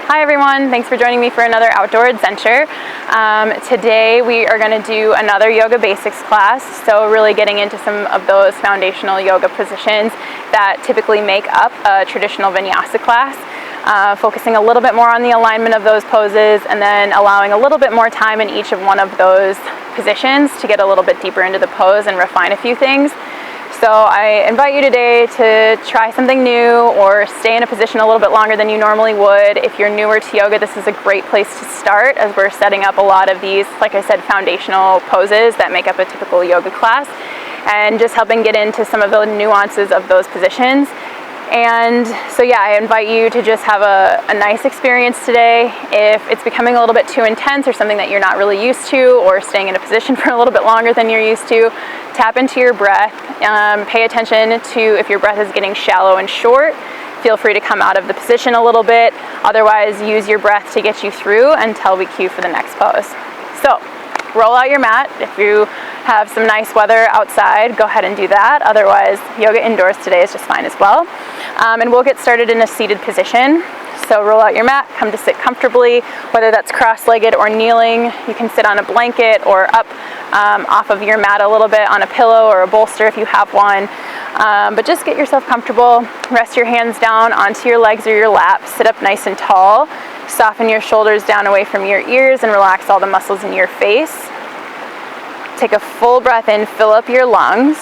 Hi everyone, thanks for joining me for another outdoor adventure. Today we are going to do another yoga basics class, so really getting into some of those foundational yoga positions that typically make up a traditional vinyasa class, focusing a little bit more on the alignment of those poses and then allowing a little bit more time in each of one of those positions to get a little bit deeper into the pose and refine a few things. So I invite you today to try something new or stay in a position a little bit longer than you normally would. If you're newer to yoga, this is a great place to start, as we're setting up a lot of these, like I said, foundational poses that make up a typical yoga class, and just helping get into some of the nuances of those positions. And so yeah, I invite you to just have a nice experience today. If it's becoming a little bit too intense or something that you're not really used to, or staying in a position for a little bit longer than you're used to, tap into your breath. Pay attention to if your breath is getting shallow and short. Feel free to come out of the position a little bit. Otherwise, use your breath to get you through until we cue for the next pose. So roll out your mat. If you have some nice weather outside, go ahead and do that. Otherwise, yoga indoors today is just fine as well. And we'll get started in a seated position. So roll out your mat, come to sit comfortably, whether that's cross-legged or kneeling. You can sit on a blanket or up off of your mat a little bit on a pillow or a bolster if you have one. But just get yourself comfortable. Rest your hands down onto your legs or your lap. Sit up nice and tall. Soften your shoulders down away from your ears and relax all the muscles in your face. Take a full breath in, fill up your lungs.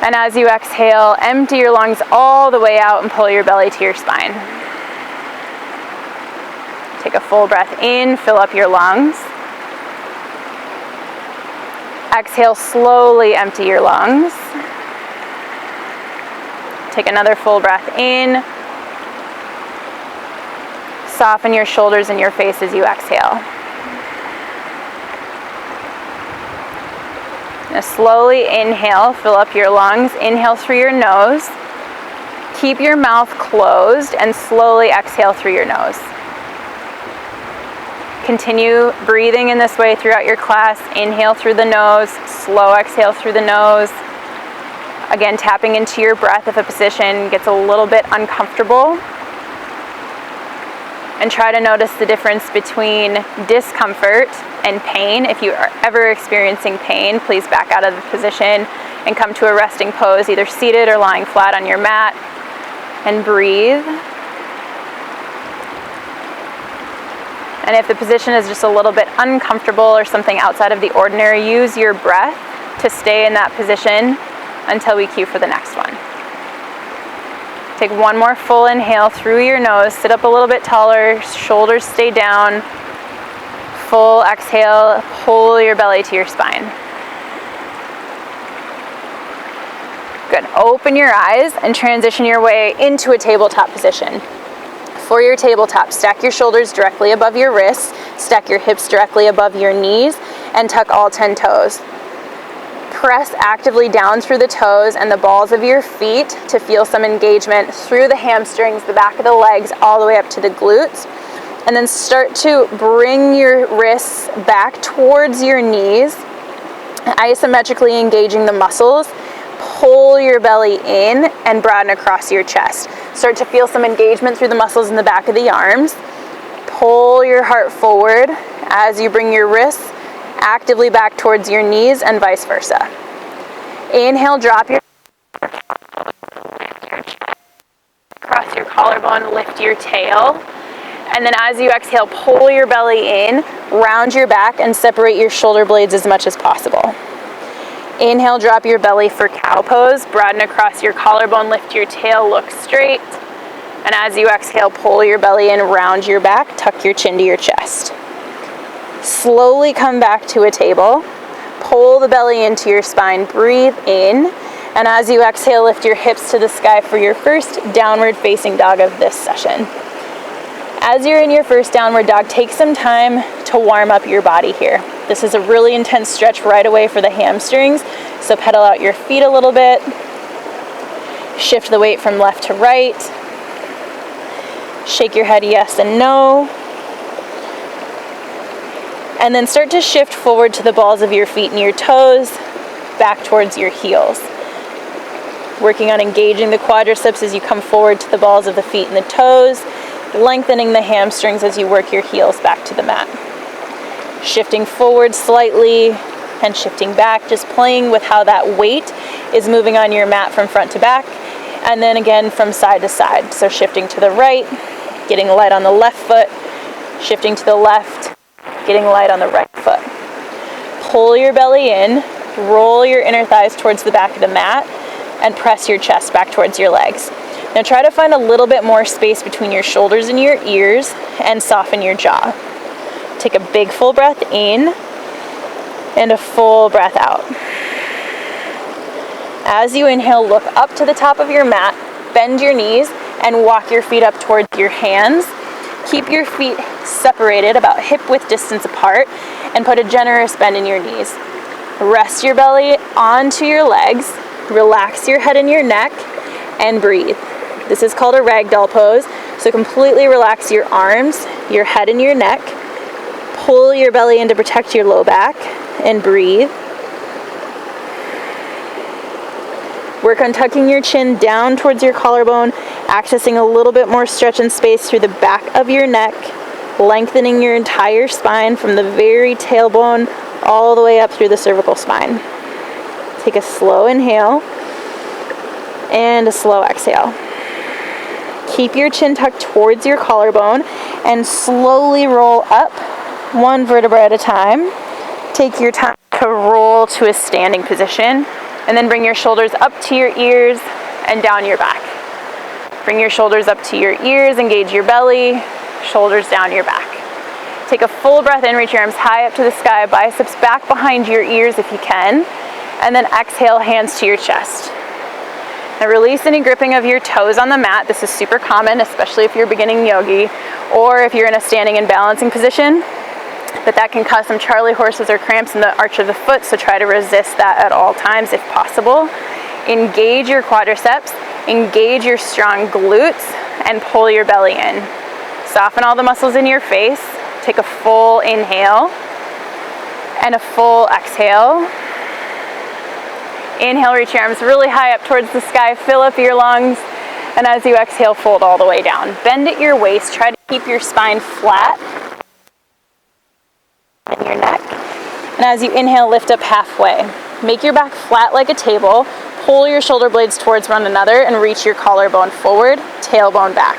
And as you exhale, empty your lungs all the way out and pull your belly to your spine. Take a full breath in, fill up your lungs. Exhale, slowly empty your lungs. Take another full breath in. Soften your shoulders and your face as you exhale. Now slowly inhale, fill up your lungs. Inhale through your nose. Keep your mouth closed and slowly exhale through your nose. Continue breathing in this way throughout your class. Inhale through the nose, slow exhale through the nose. Again, tapping into your breath if a position gets a little bit uncomfortable. And try to notice the difference between discomfort and pain. If you are ever experiencing pain, please back out of the position and come to a resting pose, either seated or lying flat on your mat, and breathe. And if the position is just a little bit uncomfortable or something outside of the ordinary, use your breath to stay in that position until we cue for the next one. Take one more full inhale through your nose. Sit up a little bit taller, shoulders stay down. Full exhale, pull your belly to your spine. Good. Open your eyes and transition your way into a tabletop position. For your tabletop, stack your shoulders directly above your wrists, stack your hips directly above your knees, and tuck all 10 toes. Press actively down through the toes and the balls of your feet to feel some engagement through the hamstrings, the back of the legs, all the way up to the glutes. And then start to bring your wrists back towards your knees, isometrically engaging the muscles. Pull your belly in and broaden across your chest. Start to feel some engagement through the muscles in the back of the arms. Pull your heart forward as you bring your wrists actively back towards your knees and vice versa. Inhale, drop your across your collarbone, lift your tail. And then as you exhale, pull your belly in, round your back, and separate your shoulder blades as much as possible. Inhale, drop your belly for cow pose, broaden across your collarbone, lift your tail, look straight. And as you exhale, pull your belly in, round your back, tuck your chin to your chest. Slowly come back to a table. Pull the belly into your spine, breathe in. And as you exhale, lift your hips to the sky for your first downward facing dog of this session. As you're in your first downward dog, take some time to warm up your body here. This is a really intense stretch right away for the hamstrings, so pedal out your feet a little bit. Shift the weight from left to right. Shake your head yes and no. And then start to shift forward to the balls of your feet and your toes, back towards your heels. Working on engaging the quadriceps as you come forward to the balls of the feet and the toes. lengthening the hamstrings as you work your heels back to the mat. Shifting forward slightly and shifting back, just playing with how that weight is moving on your mat from front to back, and then again from side to side. So shifting to the right, getting light on the left foot, shifting to the left, getting light on the right foot. Pull your belly in, roll your inner thighs towards the back of the mat, and press your chest back towards your legs. Now try to find a little bit more space between your shoulders and your ears and soften your jaw. Take a big full breath in and a full breath out. As you inhale, look up to the top of your mat, bend your knees, and walk your feet up towards your hands. Keep your feet separated about hip-width distance apart and put a generous bend in your knees. Rest your belly onto your legs, relax your head and your neck, and breathe. This is called a ragdoll pose, so completely relax your arms, your head and your neck. Pull your belly in to protect your low back, and breathe. Work on tucking your chin down towards your collarbone, accessing a little bit more stretch and space through the back of your neck, lengthening your entire spine from the very tailbone all the way up through the cervical spine. Take a slow inhale and a slow exhale. Keep your chin tucked towards your collarbone and slowly roll up one vertebra at a time. Take your time to roll to a standing position, and then bring your shoulders up to your ears and down your back. Bring your shoulders up to your ears, engage your belly, shoulders down your back. Take a full breath in, reach your arms high up to the sky, biceps back behind your ears if you can, and then exhale, hands to your chest. Now release any gripping of your toes on the mat. This is super common, especially if you're beginning yogi, or if you're in a standing and balancing position. But that can cause some Charlie horses or cramps in the arch of the foot, so try to resist that at all times if possible. Engage your quadriceps, engage your strong glutes, and pull your belly in. Soften all the muscles in your face. Take a full inhale and a full exhale. Inhale, reach your arms really high up towards the sky, fill up your lungs, and as you exhale, fold all the way down. Bend at your waist, try to keep your spine flat in your neck. And as you inhale, lift up halfway. Make your back flat like a table, pull your shoulder blades towards one another, and reach your collarbone forward, tailbone back.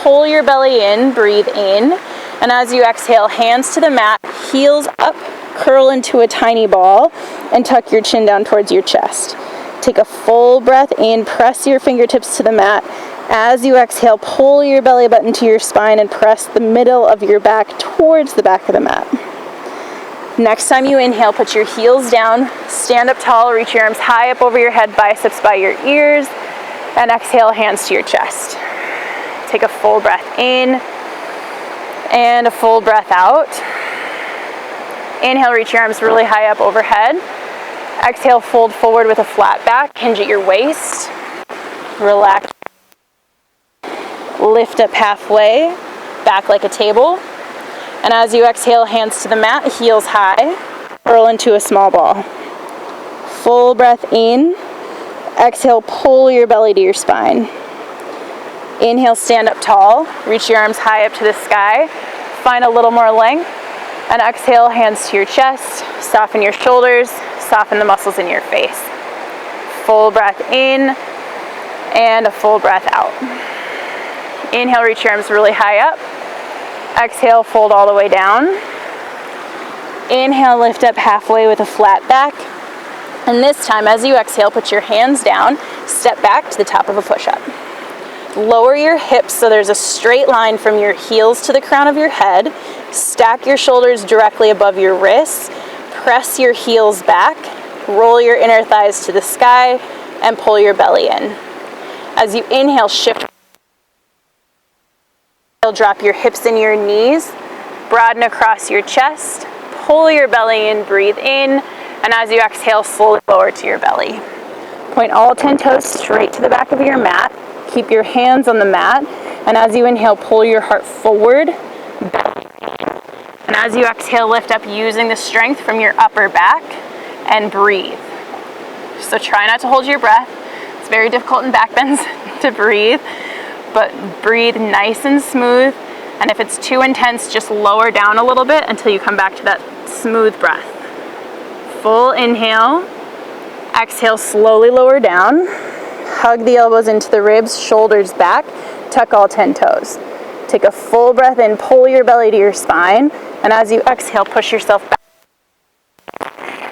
Pull your belly in, breathe in, and as you exhale, hands to the mat, heels up, curl into a tiny ball, and tuck your chin down towards your chest. Take a full breath in, press your fingertips to the mat. As you exhale, pull your belly button to your spine and press the middle of your back towards the back of the mat. Next time you inhale, put your heels down, stand up tall, reach your arms high up over your head, biceps by your ears, and exhale, hands to your chest. Take a full breath in and a full breath out. Inhale, reach your arms really high up overhead. Exhale, fold forward with a flat back, hinge at your waist, relax. Lift up halfway, back like a table. And as you exhale, hands to the mat, heels high, curl into a small ball. Full breath in. Exhale, pull your belly to your spine. Inhale, stand up tall, reach your arms high up to the sky, find a little more length, and exhale, hands to your chest, soften your shoulders, soften the muscles in your face. Full breath in, and a full breath out. Inhale, reach your arms really high up. Exhale, fold all the way down. Inhale, lift up halfway with a flat back. And this time, as you exhale, put your hands down, step back to the top of a push-up. Lower your hips so there's a straight line from your heels to the crown of your head. Stack your shoulders directly above your wrists. Press your heels back. Roll your inner thighs to the sky and pull your belly in. As you inhale, shift. Drop your hips and your knees. Broaden across your chest. Pull your belly in, breathe in. And as you exhale, slowly lower to your belly. Point all 10 toes straight to the back of your mat. Keep your hands on the mat. And as you inhale, pull your heart forward. And as you exhale, lift up using the strength from your upper back and breathe. So try not to hold your breath. It's very difficult in back bends to breathe. but breathe nice and smooth. And if it's too intense, just lower down a little bit until you come back to that smooth breath. Full inhale. Exhale, slowly lower down. Hug the elbows into the ribs, shoulders back. Tuck all 10 toes. Take a full breath in, pull your belly to your spine. And as you exhale, push yourself back.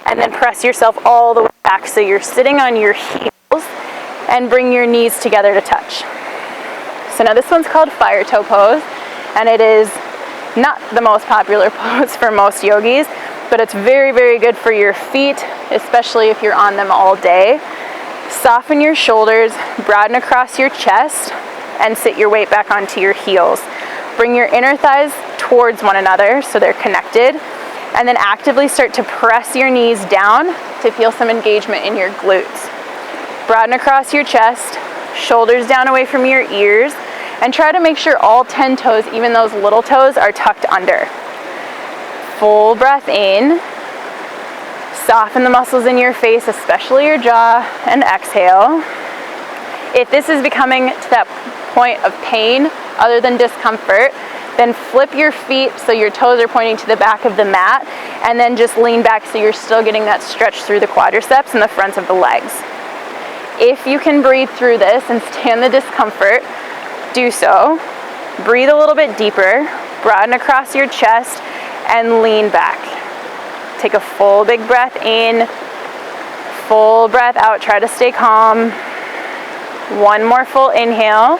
And then press yourself all the way back so you're sitting on your heels and bring your knees together to touch. So now this one's called fire toe pose, and it is not the most popular pose for most yogis, but it's very, very good for your feet, especially if you're on them all day. Soften your shoulders, broaden across your chest, and sit your weight back onto your heels. Bring your inner thighs towards one another so they're connected, and then actively start to press your knees down to feel some engagement in your glutes. Broaden across your chest, shoulders down away from your ears, and try to make sure all 10 toes, even those little toes, are tucked under. Full breath in. Soften the muscles in your face, especially your jaw, and exhale. If this is becoming to that point of pain other than discomfort, then flip your feet so your toes are pointing to the back of the mat, and then just lean back so you're still getting that stretch through the quadriceps and the fronts of the legs. If you can breathe through this and stand the discomfort, do so. Breathe a little bit deeper, broaden across your chest, and lean back. Take a full big breath in, full breath out, try to stay calm. One more full inhale,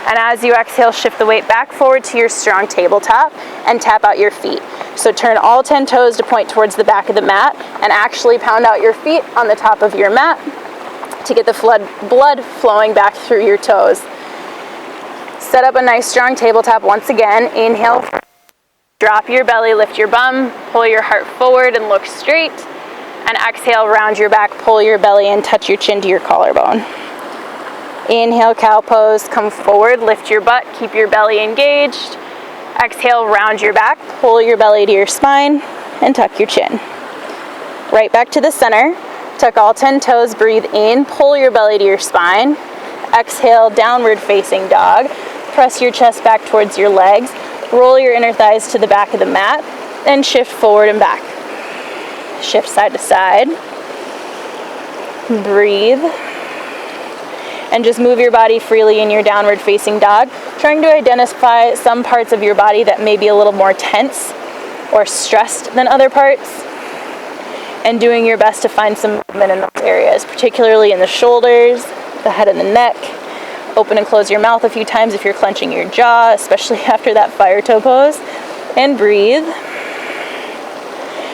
and as you exhale, shift the weight back forward to your strong tabletop and tap out your feet. So turn all 10 toes to point towards the back of the mat and actually pound out your feet on the top of your mat to get the blood flowing back through your toes. Set up a nice strong tabletop once again. Inhale, drop your belly, lift your bum, pull your heart forward and look straight. And exhale, round your back, pull your belly in, touch your chin to your collarbone. Inhale, cow pose, come forward, lift your butt, keep your belly engaged. Exhale, round your back, pull your belly to your spine, and tuck your chin. Right back to the center. Tuck all 10 toes, breathe in, pull your belly to your spine. Exhale, downward facing dog. Press your chest back towards your legs. Roll your inner thighs to the back of the mat, and shift forward and back. Shift side to side. Breathe. And just move your body freely in your downward facing dog, trying to identify some parts of your body that may be a little more tense or stressed than other parts, and doing your best to find some movement in those areas, particularly in the shoulders, the head and the neck. Open and close your mouth a few times if you're clenching your jaw, especially after that fire toe pose, and breathe.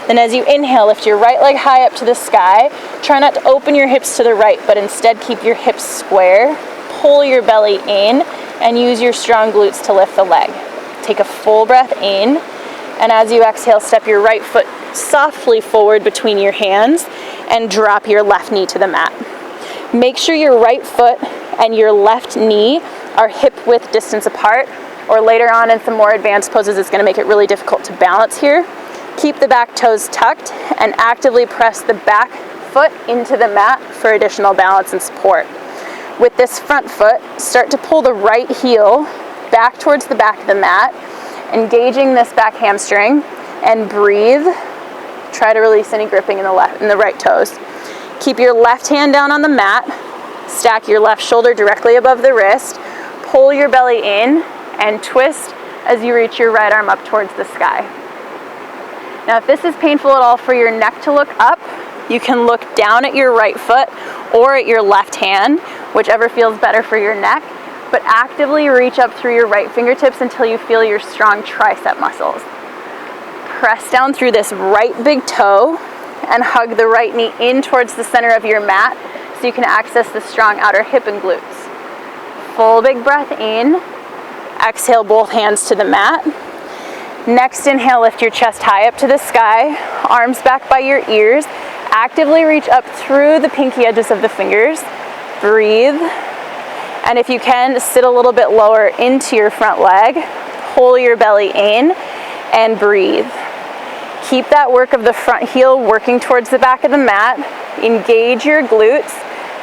Then as you inhale, lift your right leg high up to the sky. Try not to open your hips to the right, but instead keep your hips square. Pull your belly in and use your strong glutes to lift the leg. Take a full breath in, and as you exhale, step your right foot softly forward between your hands and drop your left knee to the mat. Make sure your right foot and your left knee are hip-width distance apart, or later on in some more advanced poses, it's going to make it really difficult to balance here. Keep the back toes tucked and actively press the back foot into the mat for additional balance and support. With this front foot, start to pull the right heel back towards the back of the mat, engaging this back hamstring, and breathe. Try to release any gripping in the right toes. Keep your left hand down on the mat, stack your left shoulder directly above the wrist, pull your belly in, and twist as you reach your right arm up towards the sky. Now, if this is painful at all for your neck to look up, you can look down at your right foot or at your left hand, whichever feels better for your neck, but actively reach up through your right fingertips until you feel your strong tricep muscles. Press down through this right big toe and hug the right knee in towards the center of your mat so you can access the strong outer hip and glutes. Full big breath in. Exhale, both hands to the mat. Next inhale, lift your chest high up to the sky, arms back by your ears. Actively reach up through the pinky edges of the fingers. Breathe. And if you can, sit a little bit lower into your front leg. Pull your belly in and breathe. Keep that work of the front heel working towards the back of the mat. Engage your glutes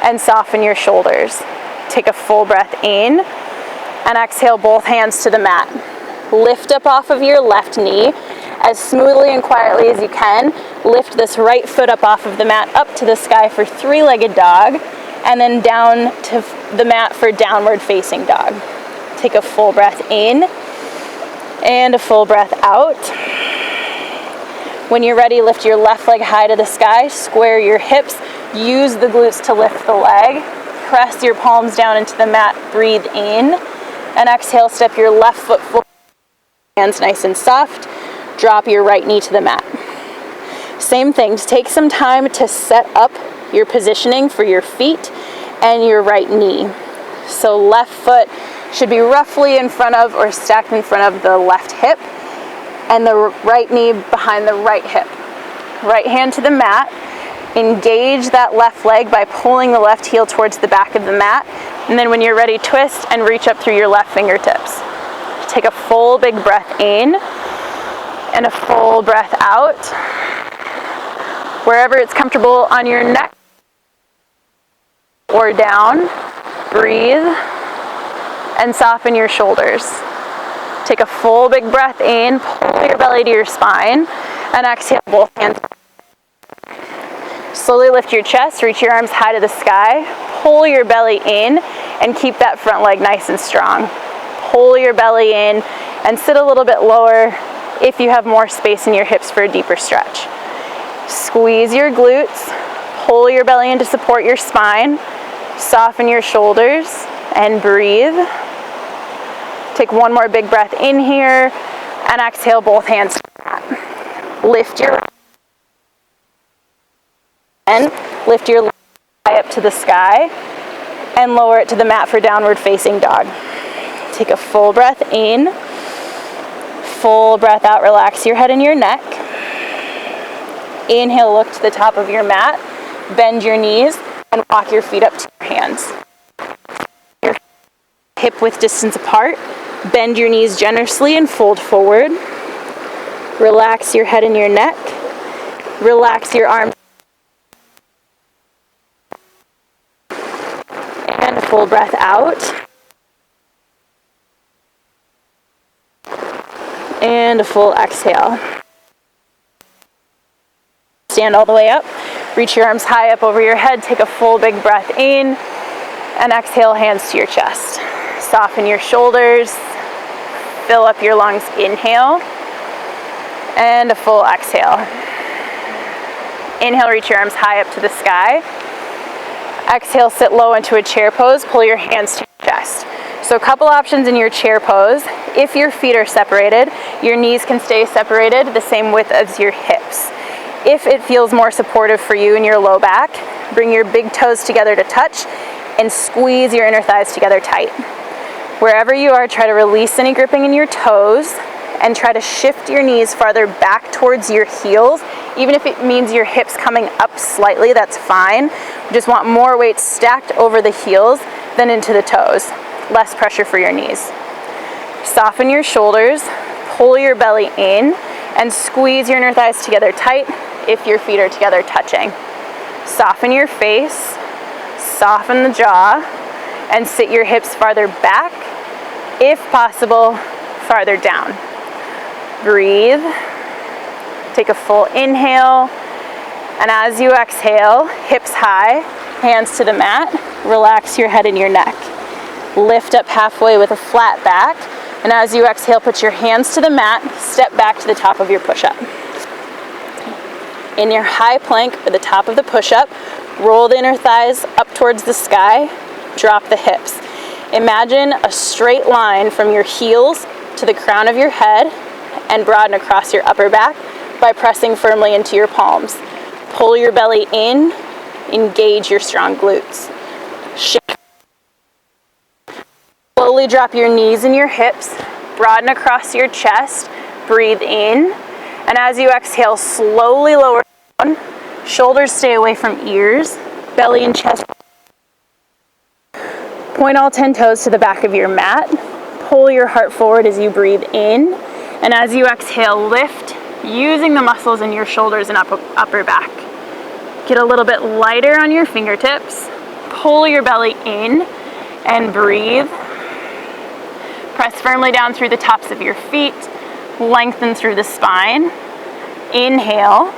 and soften your shoulders. Take a full breath in. and exhale both hands to the mat. Lift up off of your left knee as smoothly and quietly as you can. Lift this right foot up off of the mat up to the sky for three-legged dog, and then down to the mat for downward facing dog. Take a full breath in and a full breath out. When you're ready, lift your left leg high to the sky, square your hips, use the glutes to lift the leg, press your palms down into the mat, breathe in, and exhale, step your left foot forward, hands nice and soft, drop your right knee to the mat. Same thing, take some time to set up your positioning for your feet and your right knee. So left foot should be roughly in front of or stacked in front of the left hip, and the right knee behind the right hip. Right hand to the mat. Engage that left leg by pulling the left heel towards the back of the mat, and then when you're ready, twist and reach up through your left fingertips. Take a full big breath in and a full breath out. Wherever it's comfortable on your neck or down, breathe and soften your shoulders. Take a full big breath in, pull your belly to your spine, and exhale both hands. Slowly lift your chest, reach your arms high to the sky, pull your belly in, and keep that front leg nice and strong. Pull your belly in and sit a little bit lower if you have more space in your hips for a deeper stretch. Squeeze your glutes, pull your belly in to support your spine, soften your shoulders, and breathe. Take one more big breath in here, and exhale both hands. Lift your left high up to the sky, and lower it to the mat for downward facing dog. Take a full breath in, full breath out, relax your head and your neck. Inhale, look to the top of your mat, bend your knees, and walk your feet up to your hands. Your hip width distance apart, bend your knees generously and fold forward. Relax your head and your neck, relax your arms, and a full breath out. And a full exhale. Stand all the way up. Reach your arms high up over your head. Take a full big breath in. And exhale, hands to your chest. Soften your shoulders. Fill up your lungs. Inhale. And a full exhale. Inhale, reach your arms high up to the sky. Exhale, sit low into a chair pose. Pull your hands to your chest. So a couple options in your chair pose. If your feet are separated, your knees can stay separated the same width as your hips. If it feels more supportive for you in your low back, bring your big toes together to touch and squeeze your inner thighs together tight. Wherever you are, try to release any gripping in your toes and try to shift your knees farther back towards your heels. Even if it means your hips coming up slightly, that's fine. We just want more weight stacked over the heels than into the toes. Less pressure for your knees. Soften your shoulders, pull your belly in, and squeeze your inner thighs together tight if your feet are together touching. Soften your face, soften the jaw, and sit your hips farther back, if possible, farther down. Breathe. Take a full inhale, and as you exhale, hips high, hands to the mat, relax your head and your neck. Lift up halfway with a flat back, and as you exhale, put your hands to the mat, step back to the top of your push-up. In your high plank or the top of the push-up, roll the inner thighs up towards the sky, drop the hips. Imagine a straight line from your heels to the crown of your head and broaden across your upper back by pressing firmly into your palms. Pull your belly in, engage your strong glutes. Shift. Slowly drop your knees and your hips, broaden across your chest, breathe in, and as you exhale, slowly lower down, shoulders stay away from ears, belly and chest. Point all 10 toes to the back of your mat, pull your heart forward as you breathe in, and as you exhale, lift, using the muscles in your shoulders and upper back. Get a little bit lighter on your fingertips, pull your belly in, and breathe. Press firmly down through the tops of your feet, lengthen through the spine. Inhale,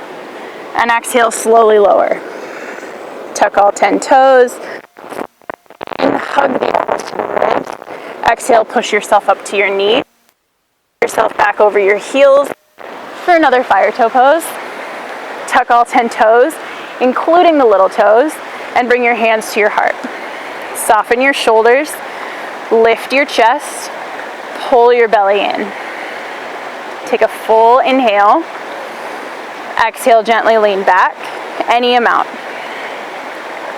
and exhale, slowly lower. Tuck all 10 toes, and hug the elbows to the ribs. Exhale, push yourself up to your knees. Yourself back over your heels for another fire toe pose. Tuck all 10 toes, including the little toes, and bring your hands to your heart. Soften your shoulders, lift your chest, pull your belly in. Take a full inhale. Exhale, gently lean back, any amount.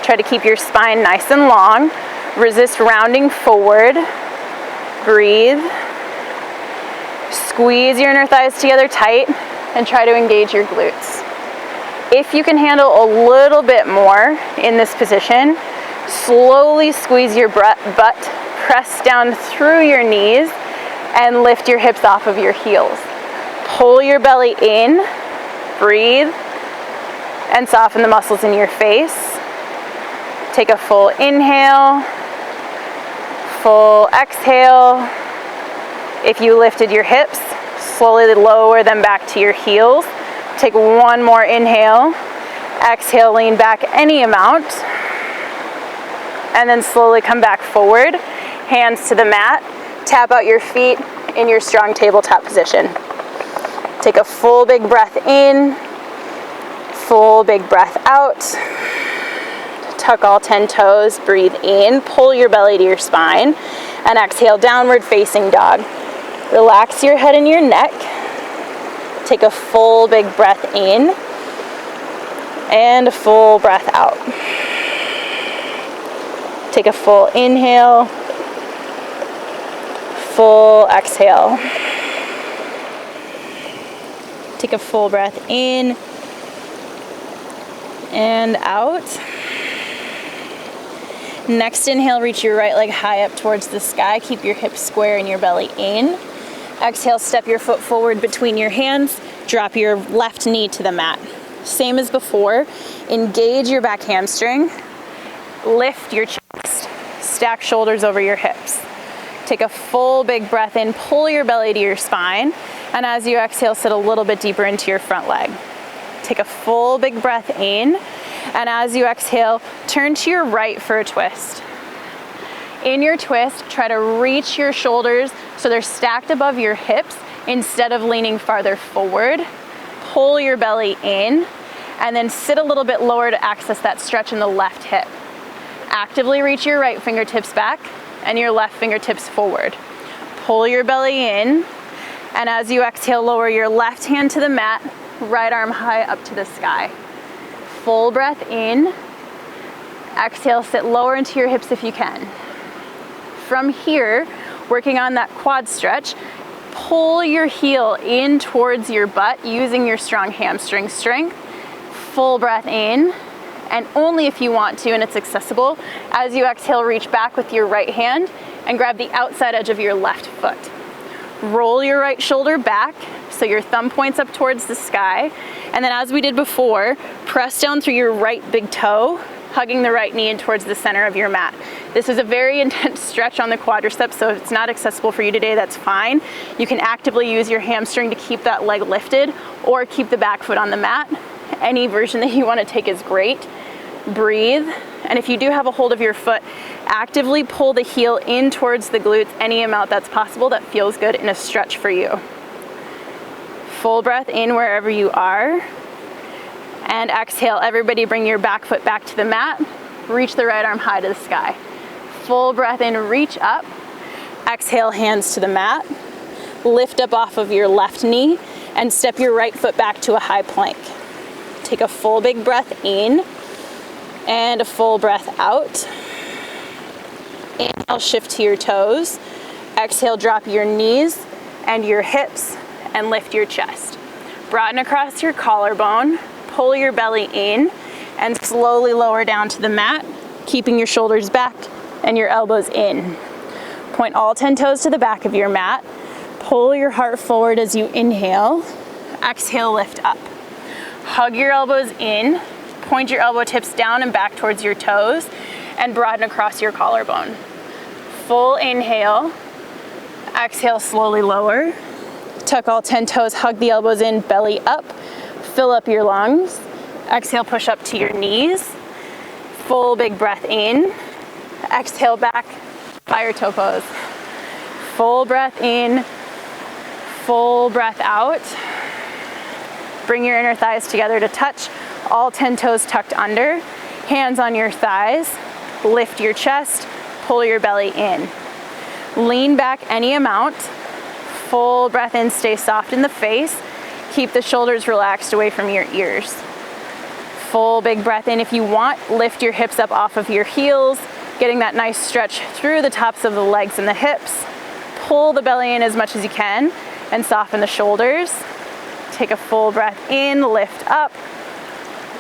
Try to keep your spine nice and long. Resist rounding forward. Breathe. Squeeze your inner thighs together tight and try to engage your glutes. If you can handle a little bit more in this position, slowly squeeze your butt, press down through your knees, and lift your hips off of your heels. Pull your belly in, breathe, and soften the muscles in your face. Take a full inhale, full exhale. If you lifted your hips, slowly lower them back to your heels. Take one more inhale. Exhale, lean back any amount. And then slowly come back forward. Hands to the mat. Tap out your feet in your strong tabletop position. Take a full big breath in. Full big breath out. Tuck all 10 toes. Breathe in. Pull your belly to your spine. And exhale, downward facing dog. Relax your head and your neck. Take a full big breath in and a full breath out. Take a full inhale, full exhale. Take a full breath in and out. Next inhale, reach your right leg high up towards the sky. Keep your hips square and your belly in. Exhale, step your foot forward between your hands. Drop your left knee to the mat. Same as before, engage your back hamstring. Lift your chest. Stack shoulders over your hips. Take a full big breath in, pull your belly to your spine. And as you exhale, sit a little bit deeper into your front leg. Take a full big breath in. And as you exhale, turn to your right for a twist. In your twist, try to reach your shoulders so they're stacked above your hips instead of leaning farther forward. Pull your belly in and then sit a little bit lower to access that stretch in the left hip. Actively reach your right fingertips back and your left fingertips forward. Pull your belly in, and as you exhale, lower your left hand to the mat, right arm high up to the sky. Full breath in. Exhale, sit lower into your hips if you can. From here, working on that quad stretch, pull your heel in towards your butt using your strong hamstring strength. Full breath in, and only if you want to and it's accessible. As you exhale, reach back with your right hand and grab the outside edge of your left foot. Roll your right shoulder back so your thumb points up towards the sky. And then as we did before, press down through your right big toe, hugging the right knee in towards the center of your mat. This is a very intense stretch on the quadriceps, so if it's not accessible for you today, that's fine. You can actively use your hamstring to keep that leg lifted or keep the back foot on the mat. Any version that you want to take is great. Breathe, and if you do have a hold of your foot, actively pull the heel in towards the glutes any amount that's possible that feels good in a stretch for you. Full breath in wherever you are. And exhale, everybody bring your back foot back to the mat. Reach the right arm high to the sky. Full breath in, reach up. Exhale, hands to the mat. Lift up off of your left knee and step your right foot back to a high plank. Take a full big breath in and a full breath out. Inhale, shift to your toes. Exhale, drop your knees and your hips and lift your chest. Broaden across your collarbone. Pull your belly in and slowly lower down to the mat, keeping your shoulders back and your elbows in. Point all 10 toes to the back of your mat. Pull your heart forward as you inhale. Exhale, lift up. Hug your elbows in. Point your elbow tips down and back towards your toes and broaden across your collarbone. Full inhale. Exhale, slowly lower. Tuck all 10 toes, hug the elbows in, belly up. Fill up your lungs. Exhale, push up to your knees. Full big breath in. Exhale back, fire toe pose. Full breath in, full breath out. Bring your inner thighs together to touch. All 10 toes tucked under. Hands on your thighs. Lift your chest, pull your belly in. Lean back any amount. Full breath in, stay soft in the face. Keep the shoulders relaxed away from your ears. Full big breath in. If you want, lift your hips up off of your heels, getting that nice stretch through the tops of the legs and the hips. Pull the belly in as much as you can and soften the shoulders. Take a full breath in, lift up,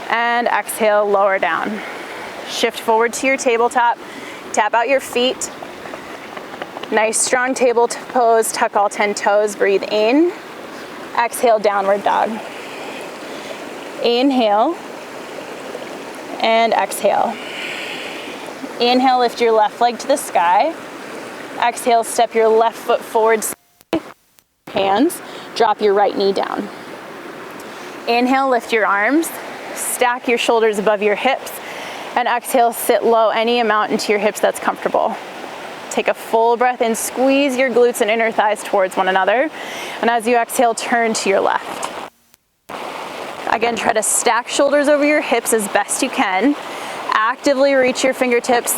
and exhale, lower down. Shift forward to your tabletop, tap out your feet. Nice strong table pose, tuck all 10 toes, breathe in. Exhale, downward dog. Inhale and exhale. Inhale, lift your left leg to the sky. Exhale, step your left foot forward, hands, drop your right knee down. Inhale, lift your arms, stack your shoulders above your hips, and exhale, sit low any amount into your hips that's comfortable. Take a full breath in, squeeze your glutes and inner thighs towards one another, and as you exhale, turn to your left. Again, try to stack shoulders over your hips as best you can. Actively reach your fingertips,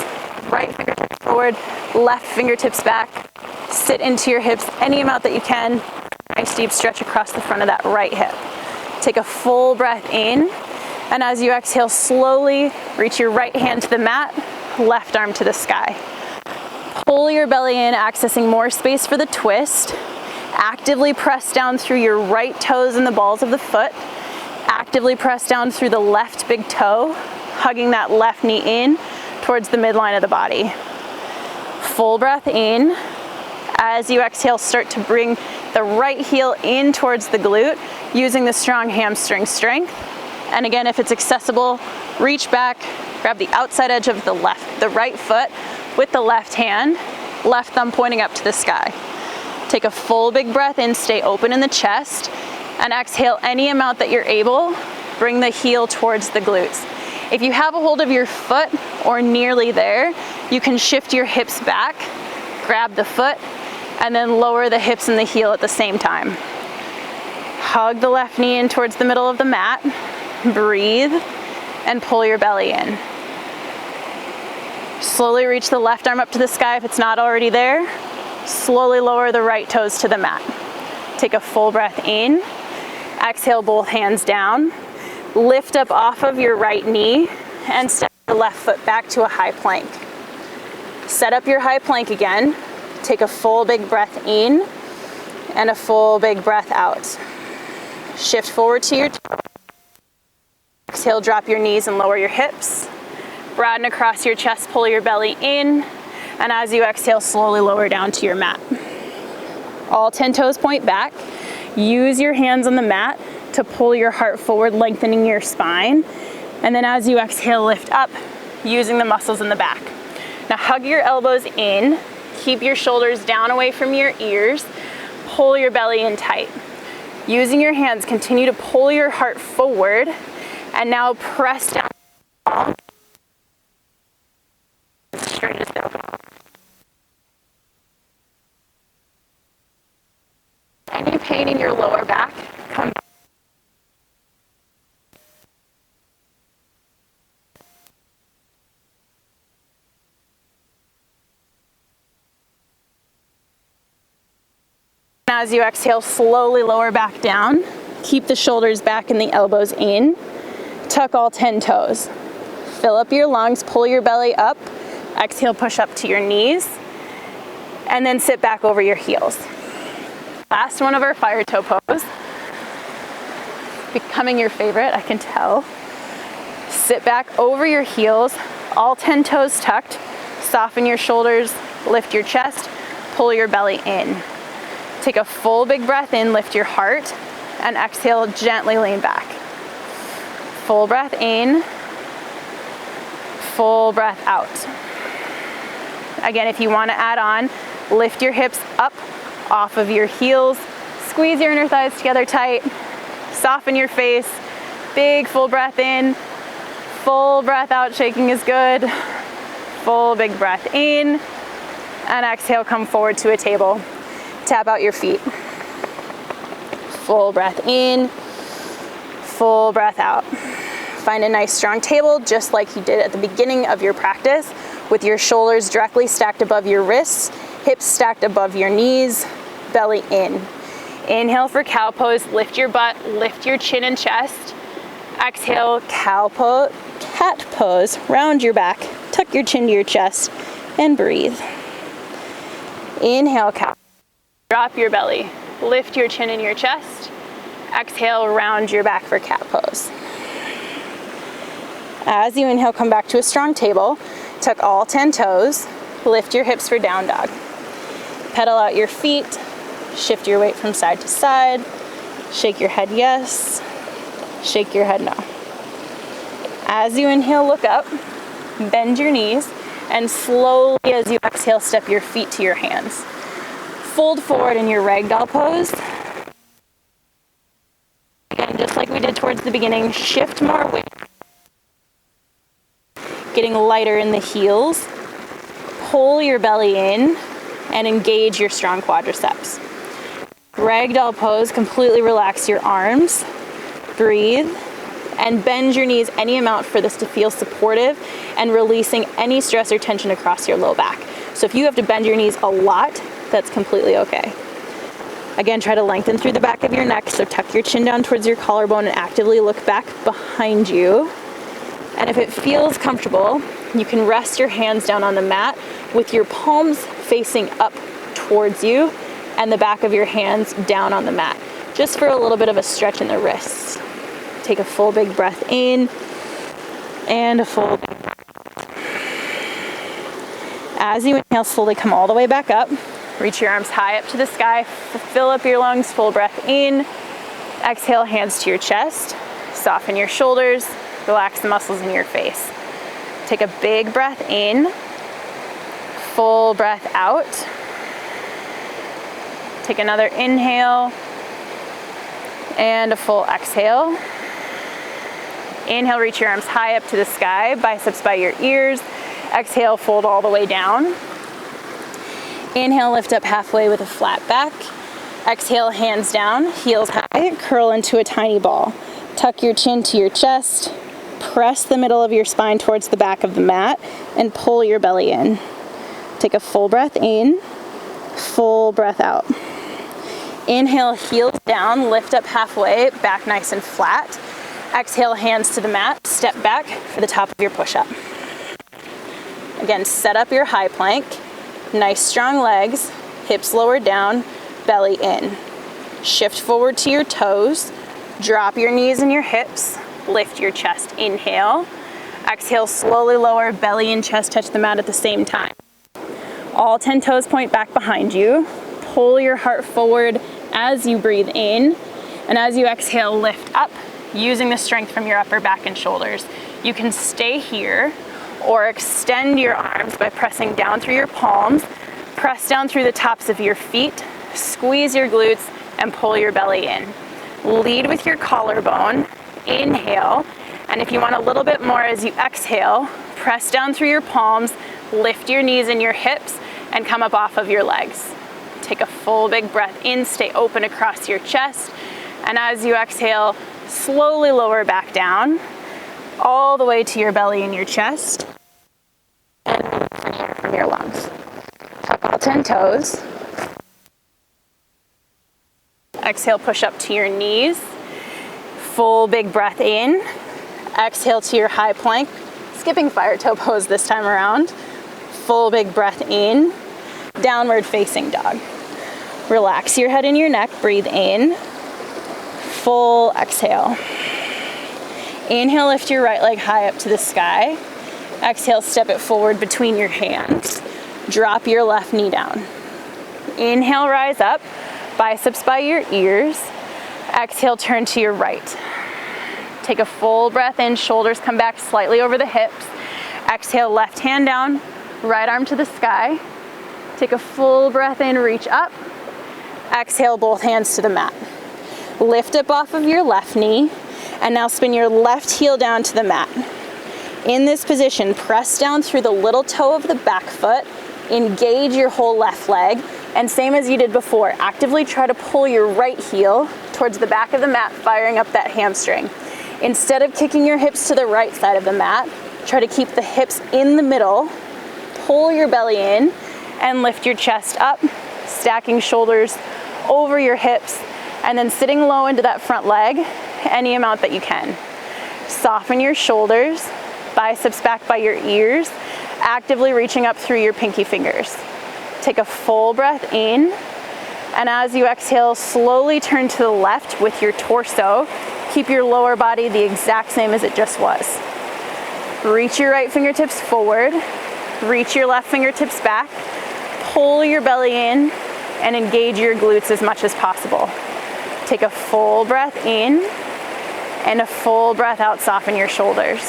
right fingertips forward, left fingertips back. Sit into your hips any amount that you can. Nice deep stretch across the front of that right hip. Take a full breath in, and as you exhale, slowly reach your right hand to the mat, left arm to the sky. Pull your belly in, accessing more space for the twist. Actively press down through your right toes and the balls of the foot. Actively press down through the left big toe, hugging that left knee in towards the midline of the body. Full breath in. As you exhale, start to bring the right heel in towards the glute, using the strong hamstring strength. And again, if it's accessible, reach back, grab the outside edge of the right foot with the left hand, left thumb pointing up to the sky. Take a full big breath in, stay open in the chest, and exhale any amount that you're able. Bring the heel towards the glutes. If you have a hold of your foot or nearly there, you can shift your hips back, grab the foot, and then lower the hips and the heel at the same time. Hug the left knee in towards the middle of the mat. Breathe and pull your belly in. Slowly reach the left arm up to the sky if it's not already there. Slowly lower the right toes to the mat. Take a full breath in. Exhale, both hands down. Lift up off of your right knee and step the left foot back to a high plank. Set up your high plank again. Take a full big breath in and a full big breath out. Shift forward to your toe. Exhale, drop your knees and lower your hips. Broaden across your chest, pull your belly in, and as you exhale, slowly lower down to your mat. All 10 toes point back. Use your hands on the mat to pull your heart forward, lengthening your spine. And then as you exhale, lift up, using the muscles in the back. Now hug your elbows in, keep your shoulders down away from your ears, pull your belly in tight. Using your hands, continue to pull your heart forward, and now press down. Straight as go. Any pain in your lower back, come back. As you exhale, slowly lower back down. Keep the shoulders back and the elbows in. Tuck all 10 toes. Fill up your lungs, pull your belly up. Exhale, push up to your knees. And then sit back over your heels. Last one of our fire toe pose. Becoming your favorite, I can tell. Sit back over your heels, all 10 toes tucked. Soften your shoulders, lift your chest, pull your belly in. Take a full big breath in, lift your heart, and exhale, gently lean back. Full breath in, full breath out. Again, if you want to add on, lift your hips up off of your heels. Squeeze your inner thighs together tight. Soften your face. Big full breath in. Full breath out, shaking is good. Full big breath in. And exhale, come forward to a table. Tap out your feet. Full breath in. Full breath out. Find a nice strong table, just like you did at the beginning of your practice, with your shoulders directly stacked above your wrists, hips stacked above your knees, belly in. Inhale for cow pose, lift your butt, lift your chin and chest. Exhale, cat pose, round your back, tuck your chin to your chest, and breathe. Inhale, cow. Drop your belly, lift your chin and your chest. Exhale, round your back for cat pose. As you inhale, come back to a strong table. Tuck all 10 toes. Lift your hips for down dog. Pedal out your feet. Shift your weight from side to side. Shake your head yes. Shake your head no. As you inhale, look up. Bend your knees. And slowly, as you exhale, step your feet to your hands. Fold forward in your ragdoll pose. Again, just like we did towards the beginning, shift more weight. Getting lighter in the heels. Pull your belly in and engage your strong quadriceps. Ragdoll pose, completely relax your arms. Breathe and bend your knees any amount for this to feel supportive and releasing any stress or tension across your low back. So if you have to bend your knees a lot, that's completely okay. Again, try to lengthen through the back of your neck, so tuck your chin down towards your collarbone and actively look back behind you. And if it feels comfortable, you can rest your hands down on the mat with your palms facing up towards you and the back of your hands down on the mat, just for a little bit of a stretch in the wrists. Take a full big breath in and a full big breath. As you inhale, slowly come all the way back up. Reach your arms high up to the sky. Fill up your lungs, full breath in. Exhale, hands to your chest. Soften your shoulders. Relax the muscles in your face. Take a big breath in. Full breath out. Take another inhale. And a full exhale. Inhale, reach your arms high up to the sky, biceps by your ears. Exhale, fold all the way down. Inhale, lift up halfway with a flat back. Exhale, hands down, heels high, curl into a tiny ball. Tuck your chin to your chest. Press the middle of your spine towards the back of the mat and pull your belly in. Take a full breath in, full breath out. Inhale, heels down, lift up halfway, back nice and flat. Exhale, hands to the mat, step back for the top of your push-up. Again, set up your high plank. Nice strong legs, hips lowered down, belly in. Shift forward to your toes, drop your knees and your hips, lift your chest, inhale. Exhale, slowly lower, belly and chest touch the mat at the same time. All 10 toes point back behind you. Pull your heart forward as you breathe in, and as you exhale, lift up, using the strength from your upper back and shoulders. You can stay here or extend your arms by pressing down through your palms, press down through the tops of your feet, squeeze your glutes, and pull your belly in. Lead with your collarbone, inhale, and if you want a little bit more as you exhale, press down through your palms, lift your knees and your hips, and come up off of your legs. Take a full big breath in, stay open across your chest, and as you exhale, slowly lower back down, all the way to your belly and your chest, and air from your lungs. Tuck all 10 toes. Exhale, push up to your knees. Full big breath in. Exhale to your high plank. Skipping fire toe pose this time around. Full big breath in. Downward facing dog. Relax your head and your neck. Breathe in. Full exhale. Inhale, lift your right leg high up to the sky. Exhale, step it forward between your hands. Drop your left knee down. Inhale, rise up, biceps by your ears. Exhale, turn to your right. Take a full breath in, shoulders come back slightly over the hips. Exhale, left hand down, right arm to the sky. Take a full breath in, reach up. Exhale, both hands to the mat. Lift up off of your left knee, and now spin your left heel down to the mat. In this position, press down through the little toe of the back foot, engage your whole left leg, and same as you did before, actively try to pull your right heel towards the back of the mat, firing up that hamstring. Instead of kicking your hips to the right side of the mat, try to keep the hips in the middle, pull your belly in, and lift your chest up, stacking shoulders over your hips, and then sitting low into that front leg, any amount that you can. Soften your shoulders, biceps back by your ears, actively reaching up through your pinky fingers. Take a full breath in, and as you exhale, slowly turn to the left with your torso. Keep your lower body the exact same as it just was. Reach your right fingertips forward, reach your left fingertips back, pull your belly in, and engage your glutes as much as possible. Take a full breath in, and a full breath out, soften your shoulders.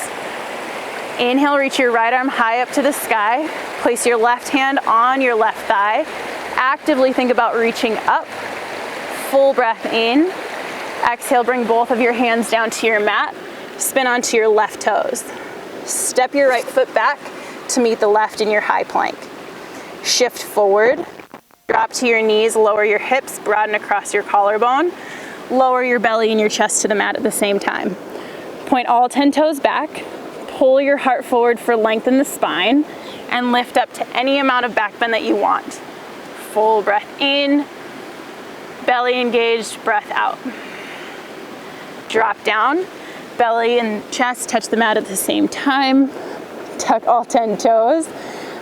Inhale, reach your right arm high up to the sky. Place your left hand on your left thigh. Actively think about reaching up. Full breath in. Exhale, bring both of your hands down to your mat. Spin onto your left toes. Step your right foot back to meet the left in your high plank. Shift forward. Drop to your knees, lower your hips, broaden across your collarbone. Lower your belly and your chest to the mat at the same time. Point all 10 toes back. Pull your heart forward for length in the spine, and lift up to any amount of back bend that you want. Full breath in, belly engaged, breath out. Drop down, belly and chest touch the mat at the same time. Tuck all 10 toes,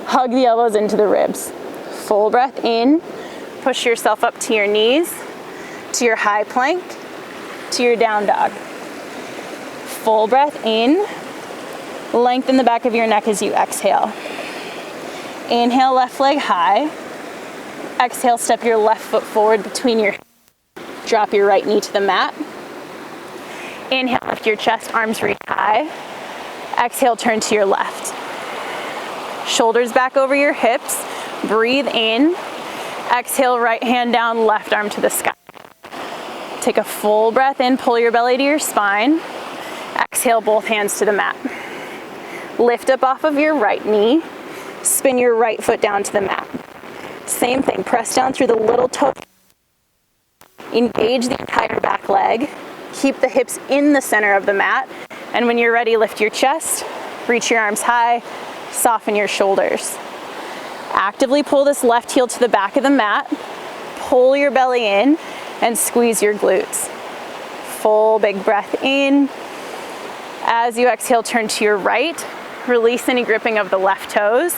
hug the elbows into the ribs. Full breath in, push yourself up to your knees, to your high plank, to your down dog. Full breath in. Lengthen the back of your neck as you exhale. Inhale, left leg high. Exhale, step your left foot forward between your hips. Drop your right knee to the mat. Inhale, lift your chest, arms reach high. Exhale, turn to your left. Shoulders back over your hips. Breathe in. Exhale, right hand down, left arm to the sky. Take a full breath in, pull your belly to your spine. Exhale, both hands to the mat. Lift up off of your right knee, spin your right foot down to the mat. Same thing, press down through the little toe. Engage the entire back leg. Keep the hips in the center of the mat. And when you're ready, lift your chest, reach your arms high, soften your shoulders. Actively pull this left heel to the back of the mat, pull your belly in, and squeeze your glutes. Full big breath in. As you exhale, turn to your right. Release any gripping of the left toes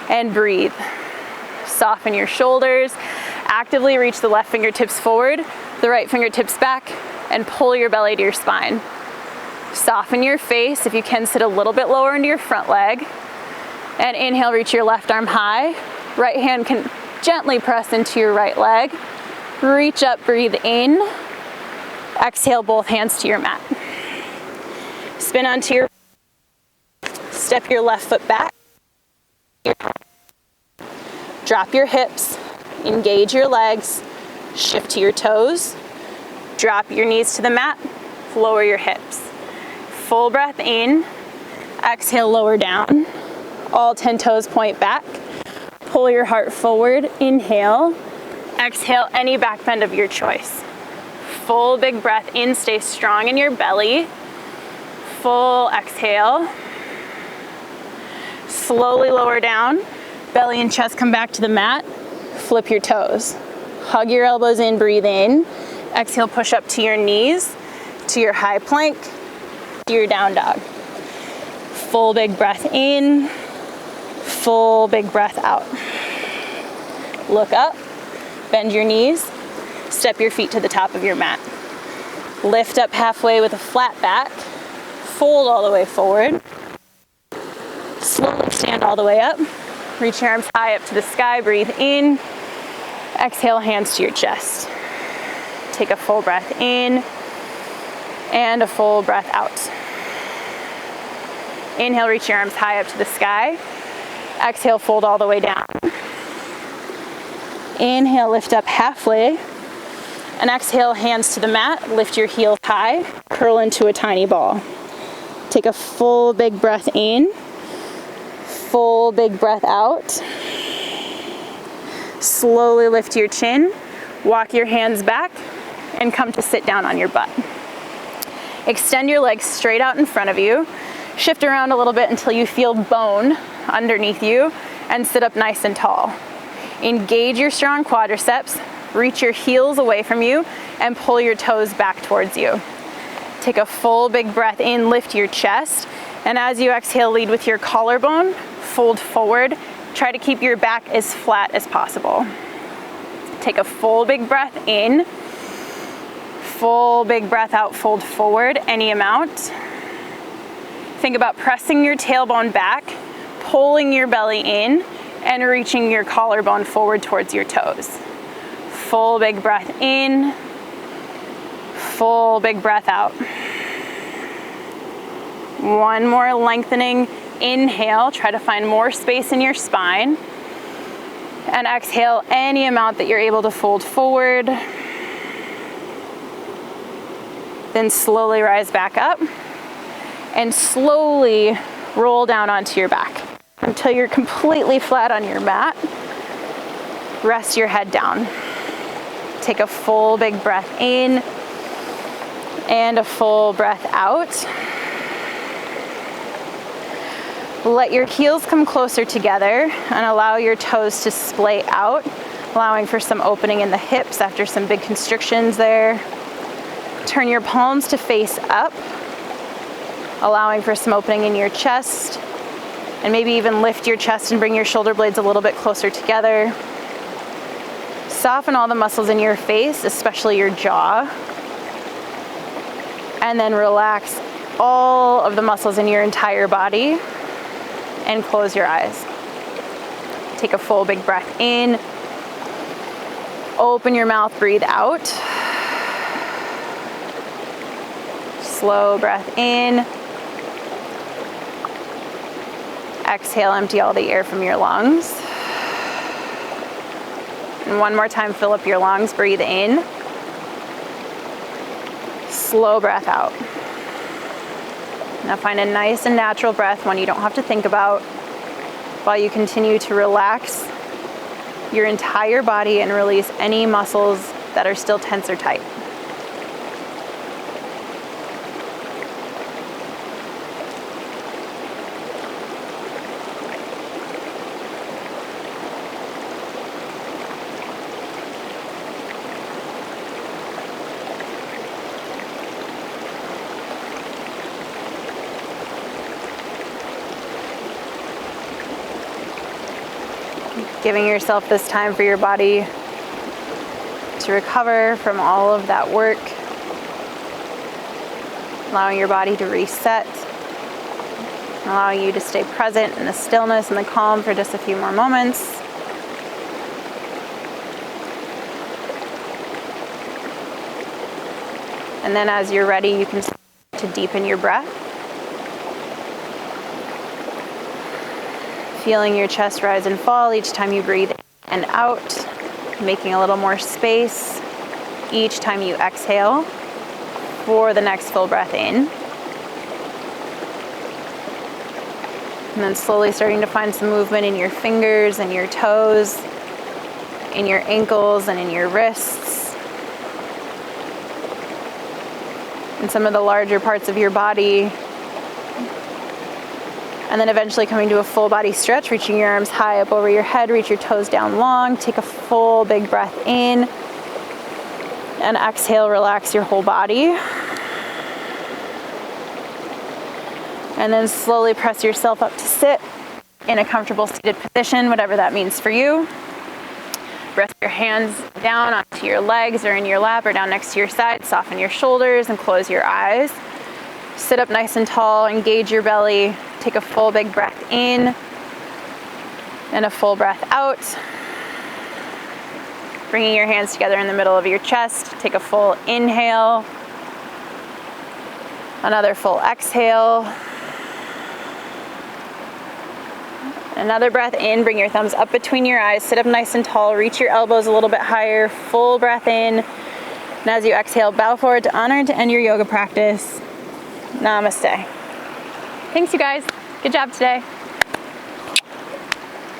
and breathe. Soften your shoulders. Actively reach the left fingertips forward, the right fingertips back, and pull your belly to your spine. Soften your face. If you can, sit a little bit lower into your front leg. And inhale, reach your left arm high. Right hand can gently press into your right leg. Reach up, breathe in. Exhale, both hands to your mat. Spin onto your, step your left foot back. Drop your hips, engage your legs, shift to your toes, drop your knees to the mat, lower your hips. Full breath in, exhale, lower down. All 10 toes point back. Pull your heart forward, inhale. Exhale, any back bend of your choice. Full big breath in, stay strong in your belly. Full exhale. Slowly lower down. Belly and chest come back to the mat. Flip your toes. Hug your elbows in, breathe in. Exhale, push up to your knees, to your high plank, to your down dog. Full big breath in. Full big breath out. Look up, bend your knees, step your feet to the top of your mat. Lift up halfway with a flat back, fold all the way forward. Slowly stand all the way up. Reach your arms high up to the sky, breathe in. Exhale, hands to your chest. Take a full breath in and a full breath out. Inhale, reach your arms high up to the sky. Exhale, fold all the way down. Inhale, lift up halfway. And exhale, hands to the mat, lift your heels high, curl into a tiny ball. Take a full big breath in, full big breath out. Slowly lift your chin, walk your hands back, and come to sit down on your butt. Extend your legs straight out in front of you. Shift around a little bit until you feel bone underneath you, and sit up nice and tall. Engage your strong quadriceps, reach your heels away from you, and pull your toes back towards you. Take a full big breath in, lift your chest, and as you exhale, lead with your collarbone, fold forward. Try to keep your back as flat as possible. Take a full big breath in, full big breath out, fold forward any amount. Think about pressing your tailbone back, pulling your belly in, and reaching your collarbone forward towards your toes. Full big breath in, full big breath out. One more lengthening inhale, try to find more space in your spine. And exhale any amount that you're able to fold forward. Then slowly rise back up and slowly roll down onto your back until you're completely flat on your mat. Rest your head down. Take a full big breath in and a full breath out. Let your heels come closer together and allow your toes to splay out, allowing for some opening in the hips after some big constrictions there. Turn your palms to face up, allowing for some opening in your chest, and maybe even lift your chest and bring your shoulder blades a little bit closer together. Soften all the muscles in your face, especially your jaw, and then relax all of the muscles in your entire body and close your eyes. Take a full big breath in, open your mouth, breathe out. Slow breath in. Exhale, empty all the air from your lungs. And one more time, fill up your lungs, breathe in. Slow breath out. Now find a nice and natural breath, one you don't have to think about, while you continue to relax your entire body and release any muscles that are still tense or tight. Giving yourself this time for your body to recover from all of that work. Allowing your body to reset. Allowing you to stay present in the stillness and the calm for just a few more moments. And then as you're ready, you can start to deepen your breath. Feeling your chest rise and fall each time you breathe in and out, making a little more space each time you exhale for the next full breath in. And then slowly starting to find some movement in your fingers and your toes, in your ankles and in your wrists, and some of the larger parts of your body. And then eventually coming to a full body stretch, reaching your arms high up over your head, reach your toes down long, take a full big breath in, and exhale, relax your whole body. And then slowly press yourself up to sit in a comfortable seated position, whatever that means for you. Rest your hands down onto your legs or in your lap or down next to your side. Soften your shoulders and close your eyes. Sit up nice and tall, engage your belly. Take a full big breath in and a full breath out. Bringing your hands together in the middle of your chest. Take a full inhale. Another full exhale. Another breath in, bring your thumbs up between your eyes, sit up nice and tall, reach your elbows a little bit higher, full breath in, And as you exhale, bow forward to honor and to end your yoga practice. Namaste. Thanks, you guys. Good job today.